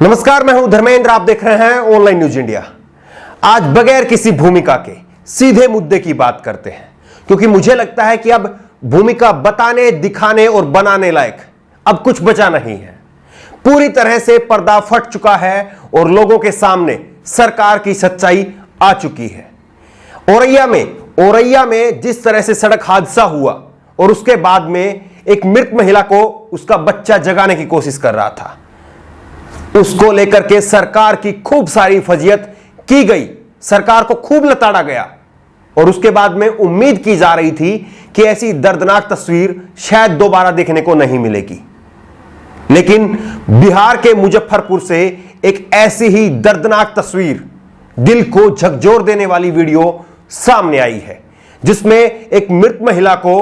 नमस्कार, मैं हूं धर्मेंद्र। आप देख रहे हैं ऑनलाइन न्यूज इंडिया। आज बगैर किसी भूमिका के सीधे मुद्दे की बात करते हैं, क्योंकि मुझे लगता है कि अब भूमिका बताने, दिखाने और बनाने लायक अब कुछ बचा नहीं है। पूरी तरह से पर्दा फट चुका है और लोगों के सामने सरकार की सच्चाई आ चुकी है। औरैया में जिस तरह से सड़क हादसा हुआ और उसके बाद में एक मृत महिला को उसका बच्चा जगाने की कोशिश कर रहा था, उसको लेकर के सरकार की खूब सारी फजीयत की गई, सरकार को खूब लताड़ा गया और उसके बाद में उम्मीद की जा रही थी कि ऐसी दर्दनाक तस्वीर शायद दोबारा देखने को नहीं मिलेगी। लेकिन बिहार के मुजफ्फरपुर से एक ऐसी ही दर्दनाक तस्वीर, दिल को झकझोर देने वाली वीडियो सामने आई है, जिसमें एक मृत महिला को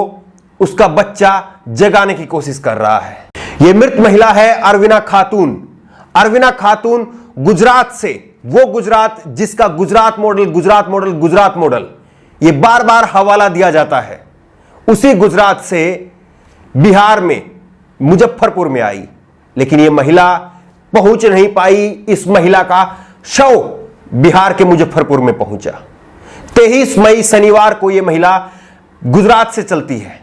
उसका बच्चा जगाने की कोशिश कर रहा है। यह मृत महिला है अरविना खातून। अरविना खातून गुजरात से, वो गुजरात जिसका गुजरात मॉडल ये बार बार हवाला दिया जाता है, उसी गुजरात से बिहार में मुजफ्फरपुर में आई। लेकिन ये महिला पहुंच नहीं पाई। इस महिला का शव बिहार के मुजफ्फरपुर में पहुंचा। 23 मई शनिवार को यह महिला गुजरात से चलती है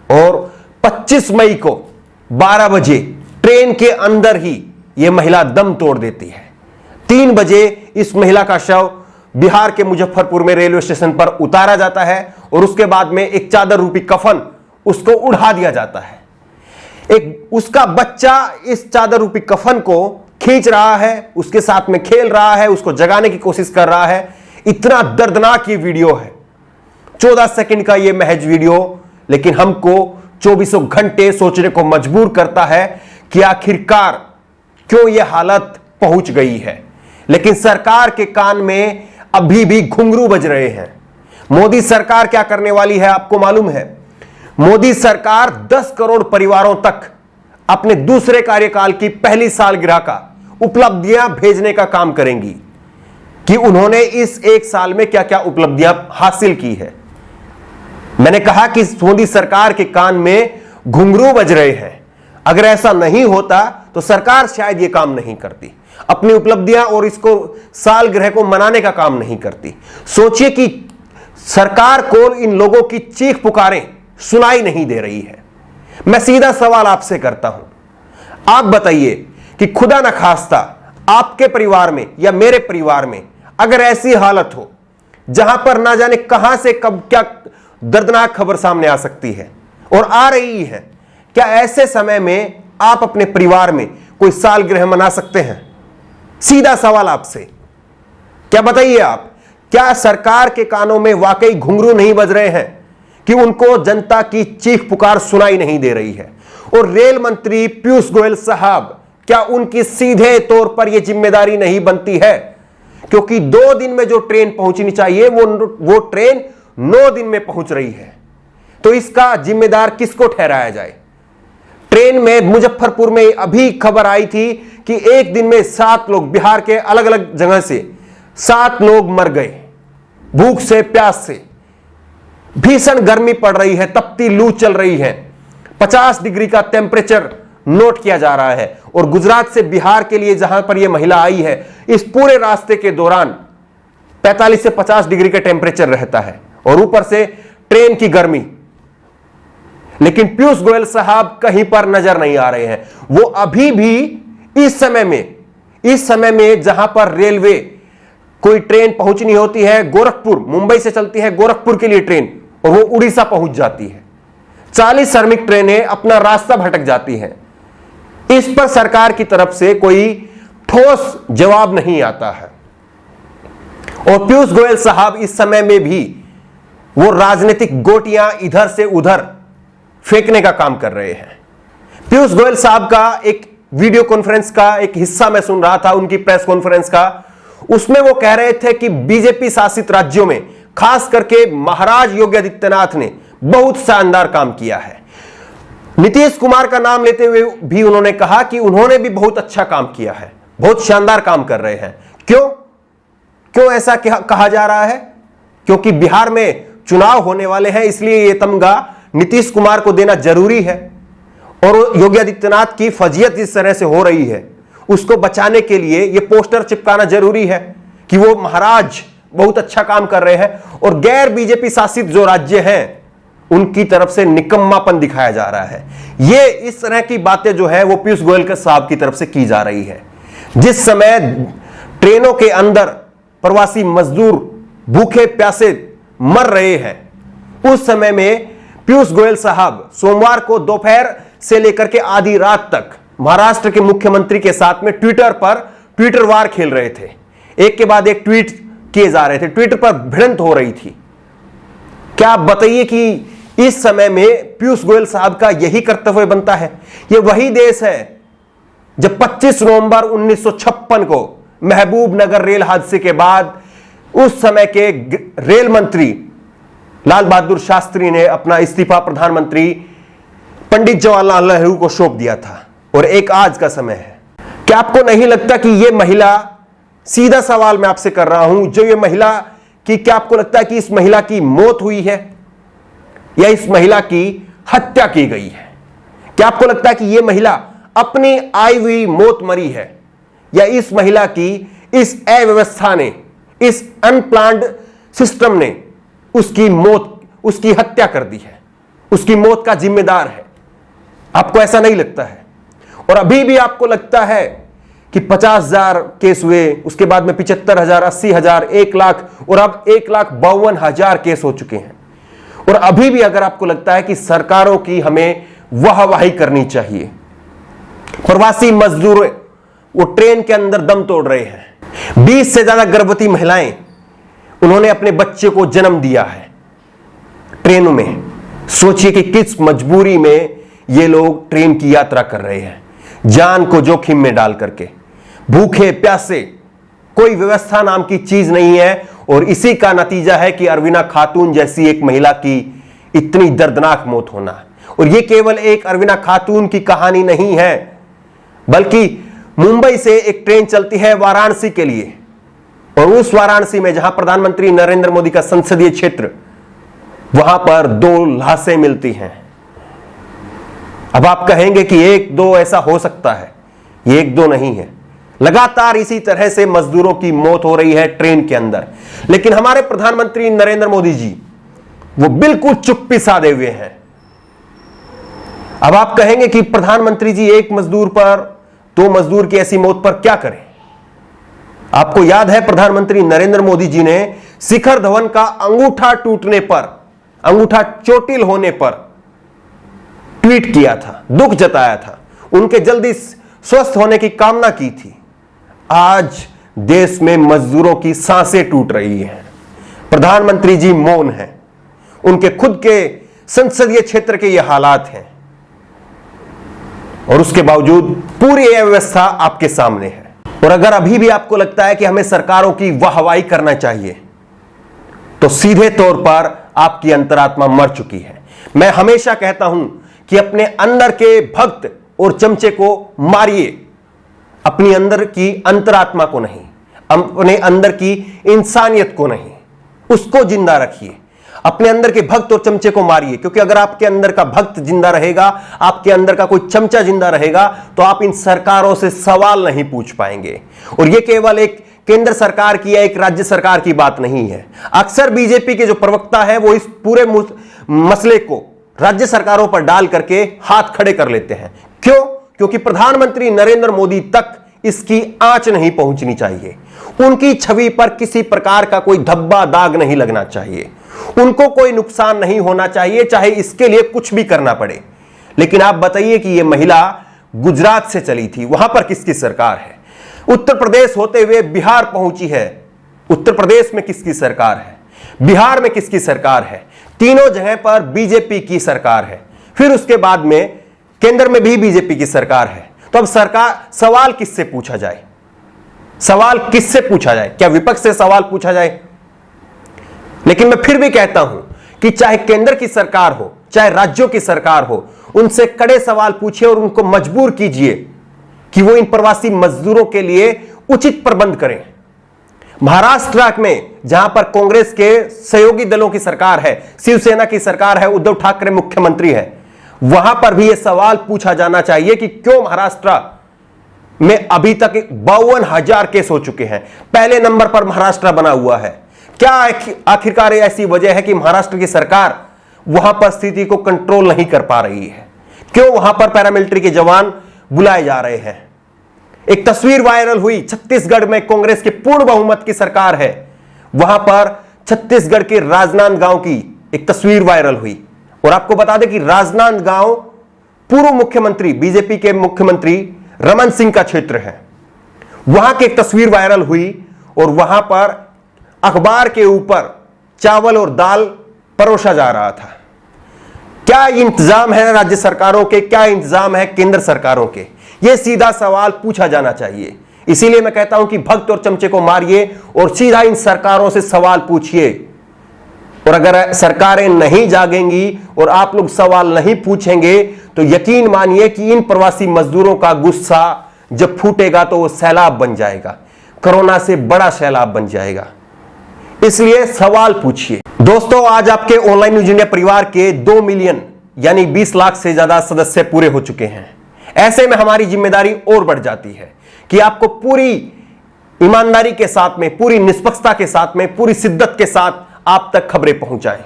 और 25 मई को 12 बजे ट्रेन के अंदर ही यह महिला दम तोड़ देती है। 3 बजे इस महिला का शव बिहार के मुजफ्फरपुर में रेलवे स्टेशन पर उतारा जाता है और उसके बाद में एक चादर रूपी कफन उसको उड़ा दिया जाता है। एक उसका बच्चा इस चादर रूपी कफन को खींच रहा है, उसके साथ में खेल रहा है, उसको जगाने की कोशिश कर रहा है। इतना दर्दनाक ये वीडियो है, 14 सेकंड का ये महज वीडियो, लेकिन हमको 24 घंटे सोचने को मजबूर करता है कि आखिरकार क्यों यह हालत पहुंच गई है। लेकिन सरकार के कान में अभी भी घुंघरू बज रहे हैं। मोदी सरकार क्या करने वाली है आपको मालूम है? मोदी सरकार 10 करोड़ परिवारों तक अपने दूसरे कार्यकाल की पहली सालगिरह का उपलब्धियां भेजने का काम करेंगी कि उन्होंने इस एक साल में क्या क्या उपलब्धियां हासिल की है। मैंने कहा कि मोदी सरकार के कान में घुंघरू बज रहे हैं। अगर ऐसा नहीं होता तो सरकार शायद यह काम नहीं करती, अपनी उपलब्धियां और इसको सालगिरह को मनाने का काम नहीं करती। सोचिए कि सरकार को इन लोगों की चीख पुकारें सुनाई नहीं दे रही है। मैं सीधा सवाल आपसे करता हूं, आप बताइए कि खुदा न खास्ता आपके परिवार में या मेरे परिवार में अगर ऐसी हालत हो जहां पर ना जाने कहां से कब क्या दर्दनाक खबर सामने आ सकती है और आ रही है, क्या ऐसे समय में आप अपने परिवार में कोई सालगिरह मना सकते हैं? सीधा सवाल आपसे, क्या बताइए आप, क्या सरकार के कानों में वाकई घुंघरू नहीं बज रहे हैं कि उनको जनता की चीख पुकार सुनाई नहीं दे रही है? और रेल मंत्री पीयूष गोयल साहब, क्या उनकी सीधे तौर पर यह जिम्मेदारी नहीं बनती है? क्योंकि 2 दिन में जो ट्रेन पहुंचनी चाहिए वो ट्रेन 9 दिन में पहुंच रही है। तो इसका जिम्मेदार किसको ठहराया जाए? ट्रेन में मुजफ्फरपुर में अभी खबर आई थी कि एक दिन में 7 लोग, बिहार के अलग अलग जगह से 7 लोग मर गए भूख से, प्यास से। भीषण गर्मी पड़ रही है, तपती लू चल रही है, 50 डिग्री का टेम्परेचर नोट किया जा रहा है। और गुजरात से बिहार के लिए जहां पर यह महिला आई है, इस पूरे रास्ते के दौरान 45 से 50 डिग्री का टेम्परेचर रहता है और ऊपर से ट्रेन की गर्मी। लेकिन पीयूष गोयल साहब कहीं पर नजर नहीं आ रहे हैं। वो अभी भी इस समय में जहां पर रेलवे कोई ट्रेन पहुंचनी होती है, गोरखपुर, मुंबई से चलती है गोरखपुर के लिए ट्रेन और वो उड़ीसा पहुंच जाती है, 40 श्रमिक ट्रेनें अपना रास्ता भटक जाती हैं। इस पर सरकार की तरफ से कोई ठोस जवाब नहीं आता है। और पीयूष गोयल साहब इस समय में भी वो राजनीतिक गोटियां इधर से उधर फेंकने का काम कर रहे हैं। पीयूष गोयल साहब का एक वीडियो कॉन्फ्रेंस का एक हिस्सा मैं सुन रहा था, उनकी प्रेस कॉन्फ्रेंस का। उसमें वो कह रहे थे कि बीजेपी शासित राज्यों में, खास करके महाराज योगी आदित्यनाथ ने बहुत शानदार काम किया है। नीतीश कुमार का नाम लेते हुए भी उन्होंने कहा कि उन्होंने भी बहुत अच्छा काम किया है, बहुत शानदार काम कर रहे हैं। क्यों ऐसा कहा जा रहा है? क्योंकि बिहार में चुनाव होने वाले हैं, इसलिए यह तमगा नीतीश कुमार को देना जरूरी है। और योगी आदित्यनाथ की फजीयत इस तरह से हो रही है उसको बचाने के लिए यह पोस्टर चिपकाना जरूरी है कि वो महाराज बहुत अच्छा काम कर रहे हैं, और गैर बीजेपी शासित जो राज्य हैं उनकी तरफ से निकम्मापन दिखाया जा रहा है। ये इस तरह की बातें जो है वो पीयूष गोयल के साहब की तरफ से की जा रही है। जिस समय ट्रेनों के अंदर प्रवासी मजदूर भूखे प्यासे मर रहे हैं, उस समय में पीयूष गोयल साहब सोमवार को दोपहर से लेकर के आधी रात तक महाराष्ट्र के मुख्यमंत्री के साथ में ट्विटर पर ट्विटर वार खेल रहे थे। एक के बाद एक ट्वीट किए जा रहे थे, ट्विटर पर भिड़ंत हो रही थी। क्या आप बताइए कि इस समय में पीयूष गोयल साहब का यही कर्तव्य बनता है? यह वही देश है जब 25 नवंबर 1956 को महबूबनगर रेल हादसे के बाद उस समय के रेल मंत्री लाल बहादुर शास्त्री ने अपना इस्तीफा प्रधानमंत्री पंडित जवाहरलाल नेहरू को सौंप दिया था, और एक आज का समय है। क्या आपको नहीं लगता कि यह महिला, सीधा सवाल मैं आपसे कर रहा हूं, जो ये महिला की, क्या आपको लगता है कि इस महिला की मौत हुई है या इस महिला की हत्या की गई है? क्या आपको लगता है कि यह महिला अपनी आई हुई मौत मरी है, या इस महिला की इस अव्यवस्था ने, इस अनप्लान्ड सिस्टम ने उसकी मौत, उसकी हत्या कर दी है, उसकी मौत का जिम्मेदार है? आपको ऐसा नहीं लगता है? और अभी भी आपको लगता है कि 50,000 केस हुए, उसके बाद में 75,000, 80,000, 1 लाख, और अब 1,52,000 केस हो चुके हैं। और अभी भी अगर आपको लगता है कि सरकारों की हमें वाहवाही करनी चाहिए, प्रवासी मजदूर वो ट्रेन के अंदर दम तोड़ रहे हैं, 20 से ज्यादा गर्भवती महिलाएं, उन्होंने अपने बच्चे को जन्म दिया है ट्रेनों में। सोचिए कि किस मजबूरी में ये लोग ट्रेन की यात्रा कर रहे हैं, जान को जोखिम में डाल करके, भूखे प्यासे, कोई व्यवस्था नाम की चीज नहीं है। और इसी का नतीजा है कि अरविना खातून जैसी एक महिला की इतनी दर्दनाक मौत होना। और यह केवल एक अरविना खातून की कहानी नहीं है, बल्कि मुंबई से एक ट्रेन चलती है वाराणसी के लिए, और उस वाराणसी में जहां प्रधानमंत्री नरेंद्र मोदी का संसदीय क्षेत्र, वहां पर 2 लाशें मिलती हैं। अब आप कहेंगे कि 1-2 ऐसा हो सकता है, ये 1-2 नहीं है, लगातार इसी तरह से मजदूरों की मौत हो रही है ट्रेन के अंदर। लेकिन हमारे प्रधानमंत्री नरेंद्र मोदी जी वो बिल्कुल चुप्पी साधे हुए हैं। अब आप कहेंगे कि प्रधानमंत्री जी एक मजदूर पर, 2 मजदूर की ऐसी मौत पर क्या करें? आपको याद है प्रधानमंत्री नरेंद्र मोदी जी ने शिखर धवन का अंगूठा टूटने पर, अंगूठा चोटिल होने पर ट्वीट किया था, दुख जताया था, उनके जल्दी स्वस्थ होने की कामना की थी। आज देश में मजदूरों की सांसें टूट रही हैं, प्रधानमंत्री जी मौन हैं, उनके खुद के संसदीय क्षेत्र के ये हालात हैं, और उसके बावजूद पूरी यह व्यवस्था आपके सामने है। और अगर अभी भी आपको लगता है कि हमें सरकारों की वाहवाही करना चाहिए, तो सीधे तौर पर आपकी अंतरात्मा मर चुकी है। मैं हमेशा कहता हूं कि अपने अंदर के भक्त और चमचे को मारिए, अपनी अंदर की अंतरात्मा को नहीं, अपने अंदर की इंसानियत को नहीं, उसको जिंदा रखिए। अपने अंदर के भक्त और चमचे को मारिए, क्योंकि अगर आपके अंदर का भक्त जिंदा रहेगा, आपके अंदर का कोई चमचा जिंदा रहेगा, तो आप इन सरकारों से सवाल नहीं पूछ पाएंगे। और यह केवल एक केंद्र सरकार की या एक राज्य सरकार की बात नहीं है। अक्सर बीजेपी के जो प्रवक्ता है वो इस पूरे मसले को राज्य सरकारों पर डाल करके हाथ खड़े कर लेते हैं। क्यों? क्योंकि प्रधानमंत्री नरेंद्र मोदी तक इसकी आंच नहीं पहुंचनी चाहिए, उनकी छवि पर किसी प्रकार का कोई धब्बा दाग नहीं लगना चाहिए, उनको कोई नुकसान नहीं होना चाहिए, चाहे इसके लिए कुछ भी करना पड़े। लेकिन आप बताइए कि यह महिला गुजरात से चली थी, वहां पर किसकी सरकार है? उत्तर प्रदेश होते हुए बिहार पहुंची है, उत्तर प्रदेश में किसकी सरकार है? बिहार में किसकी सरकार है? तीनों जगह पर बीजेपी की सरकार है। फिर उसके बाद में केंद्र में भी बीजेपी की सरकार है। तो अब सरकार, सवाल किससे पूछा जाए? सवाल किससे पूछा जाए? क्या विपक्ष से सवाल पूछा जाए? लेकिन मैं फिर भी कहता हूं कि चाहे केंद्र की सरकार हो, चाहे राज्यों की सरकार हो, उनसे कड़े सवाल पूछिए और उनको मजबूर कीजिए कि वो इन प्रवासी मजदूरों के लिए उचित प्रबंध करें। महाराष्ट्र में जहां पर कांग्रेस के सहयोगी दलों की सरकार है, शिवसेना की सरकार है, उद्धव ठाकरे मुख्यमंत्री है, वहां पर भी यह सवाल पूछा जाना चाहिए कि क्यों महाराष्ट्र में अभी तक 52,000 केस हो चुके हैं। पहले नंबर पर महाराष्ट्र बना हुआ है। क्या आखिरकार ऐसी वजह है कि महाराष्ट्र की सरकार वहां पर स्थिति को कंट्रोल नहीं कर पा रही है? क्यों वहां पर पैरामिलिट्री के जवान बुलाए जा रहे हैं? एक तस्वीर वायरल हुई, छत्तीसगढ़ में कांग्रेस के पूर्ण बहुमत की सरकार है, वहां पर छत्तीसगढ़ के राजनांदगांव की एक तस्वीर वायरल हुई। और आपको बता दें कि राजनांदगांव पूर्व मुख्यमंत्री, बीजेपी के मुख्यमंत्री रमन सिंह का क्षेत्र है। वहां की एक तस्वीर वायरल हुई और वहां पर अखबार के ऊपर चावल और दाल परोसा जा रहा था। क्या इंतजाम है राज्य सरकारों के, क्या इंतजाम है केंद्र सरकारों के? यह सीधा सवाल पूछा जाना चाहिए। इसीलिए मैं कहता हूं कि भक्त और चमचे को मारिए और सीधा इन सरकारों से सवाल पूछिए। और अगर सरकारें नहीं जागेंगी और आप लोग सवाल नहीं पूछेंगे तो यकीन मानिए कि इन प्रवासी मजदूरों का गुस्सा जब फूटेगा तो वो सैलाब बन जाएगा, कोरोना से बड़ा सैलाब बन जाएगा। इसलिए सवाल पूछिए। दोस्तों, आज आपके ऑनलाइन न्यूज इंडिया परिवार के 2 मिलियन यानी 20 लाख से ज्यादा सदस्य पूरे हो चुके हैं। ऐसे में हमारी जिम्मेदारी और बढ़ जाती है कि आपको पूरी ईमानदारी के साथ में, पूरी निष्पक्षता के साथ में, पूरी शिद्दत के साथ आप तक खबरें पहुंचाएं।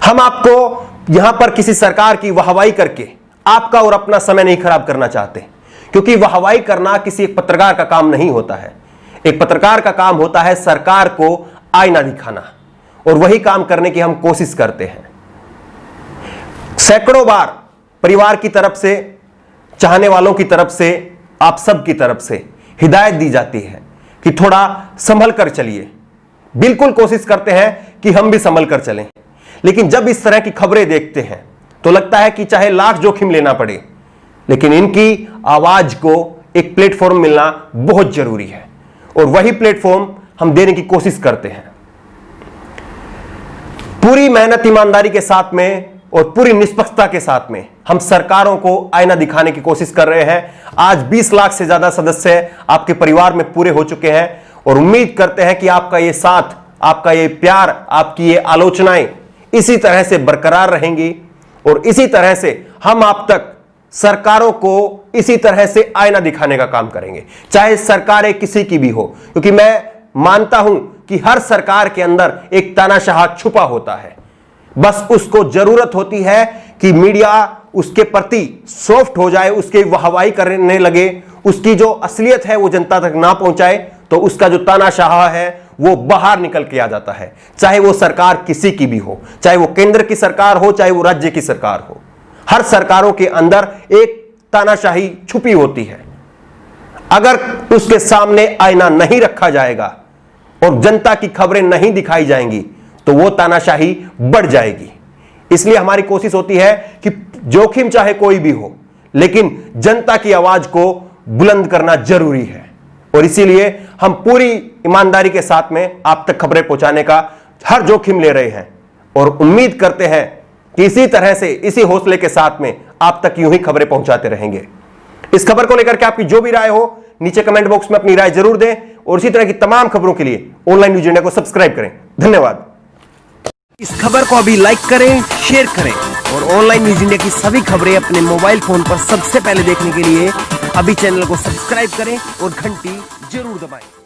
हम आपको यहां पर किसी सरकार की वाहवाही करके आपका और अपना समय नहीं खराब करना चाहते, क्योंकि वाहवाही करना किसी एक पत्रकार का काम नहीं होता है। एक पत्रकार का काम होता है सरकार को आईना दिखाना, और वही काम करने की हम कोशिश करते हैं। सैकड़ों बार परिवार की तरफ से, चाहने वालों की तरफ से, आप सब की तरफ से हिदायत दी जाती है कि थोड़ा संभल कर चलिए। बिल्कुल कोशिश करते हैं कि हम भी संभल कर चलें, लेकिन जब इस तरह की खबरें देखते हैं तो लगता है कि चाहे लाख जोखिम लेना पड़े, लेकिन इनकी आवाज को एक प्लेटफॉर्म मिलना बहुत जरूरी है, और वही प्लेटफॉर्म हम देने की कोशिश करते हैं। पूरी मेहनत, ईमानदारी के साथ में और पूरी निष्पक्षता के साथ में हम सरकारों को आईना दिखाने की कोशिश कर रहे हैं। आज 20 लाख से ज्यादा सदस्य आपके परिवार में पूरे हो चुके हैं, और उम्मीद करते हैं कि आपका ये साथ, आपका ये प्यार, आपकी ये आलोचनाएं इसी तरह से बरकरार रहेंगी, और इसी तरह से हम आप तक सरकारों को इसी तरह से आईना दिखाने का काम करेंगे, चाहे सरकारें किसी की भी हो। क्योंकि मैं मानता हूं कि हर सरकार के अंदर एक तानाशाह छुपा होता है, बस उसको जरूरत होती है कि मीडिया उसके प्रति सॉफ्ट हो जाए, उसकी वाहवाही करने लगे, उसकी जो असलियत है वो जनता तक ना पहुंचाए, तो उसका जो तानाशाह है वो बाहर निकल के आ जाता है। चाहे वो सरकार किसी की भी हो, चाहे वो केंद्र की सरकार हो, चाहे वो राज्य की सरकार हो, हर सरकारों के अंदर एक तानाशाही छुपी होती है। अगर उसके सामने आईना नहीं रखा जाएगा और जनता की खबरें नहीं दिखाई जाएंगी तो वो तानाशाही बढ़ जाएगी। इसलिए हमारी कोशिश होती है कि जोखिम चाहे कोई भी हो, लेकिन जनता की आवाज को बुलंद करना जरूरी है, और इसीलिए हम पूरी ईमानदारी के साथ में आप तक खबरें पहुंचाने का हर जोखिम ले रहे हैं, और उम्मीद करते हैं कि इसी तरह से, इसी हौसले के साथ में आप तक यूं ही खबरें पहुंचाते रहेंगे। इस खबर को लेकर के आपकी जो भी राय हो नीचे कमेंट बॉक्स में अपनी राय जरूर दें, और इसी तरह की तमाम खबरों के लिए ऑनलाइन न्यूज इंडिया को सब्सक्राइब करें। धन्यवाद। इस खबर को अभी लाइक करें, शेयर करें, और ऑनलाइन न्यूज इंडिया की सभी खबरें अपने मोबाइल फोन पर सबसे पहले देखने के लिए अभी चैनल को सब्सक्राइब करें और घंटी जरूर दबाएं।